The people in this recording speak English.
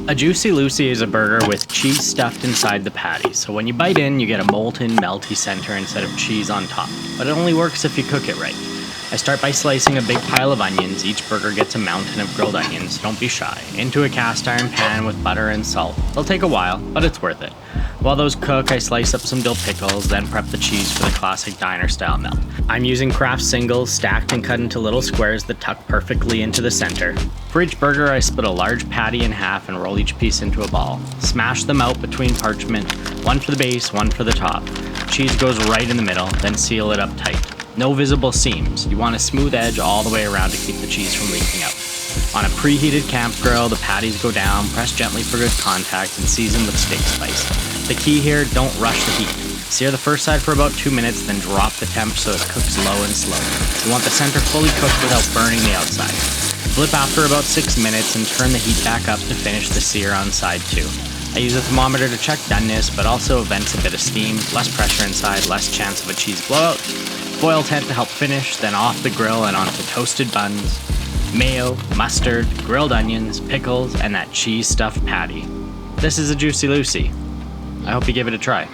A Juicy Lucy is a burger with cheese stuffed inside the patty, so when you bite in, you get a molten, melty center instead of cheese on top. But it only works if you cook it right. I start by slicing a big pile of onions. Each burger gets a mountain of grilled onions, don't be shy, into a cast iron pan with butter and salt. It'll take a while, but it's worth it. While those cook, I slice up some dill pickles, then prep the cheese for the classic diner-style melt. I'm using Kraft singles, stacked and cut into little squares that tuck perfectly into the center. For each burger, I split a large patty in half and roll each piece into a ball. Smash them out between parchment, one for the base, one for the top. Cheese goes right in the middle, then seal it up tight. No visible seams. You want a smooth edge all the way around to keep the cheese from leaking out. On a preheated camp grill, the patties go down, press gently for good contact, and season with steak spice. The key here, don't rush the heat. Sear the first side for about 2 minutes, then drop the temp so it cooks low and slow. You want the center fully cooked without burning the outside. Flip after about 6 minutes and turn the heat back up to finish the sear on side 2. I use a thermometer to check doneness, but also vents a bit of steam, less pressure inside, less chance of a cheese blowout. Foil tent to help finish, then off the grill and onto toasted buns, mayo, mustard, grilled onions, pickles, and that cheese stuffed patty. This is a Juicy Lucy. I hope you give it a try.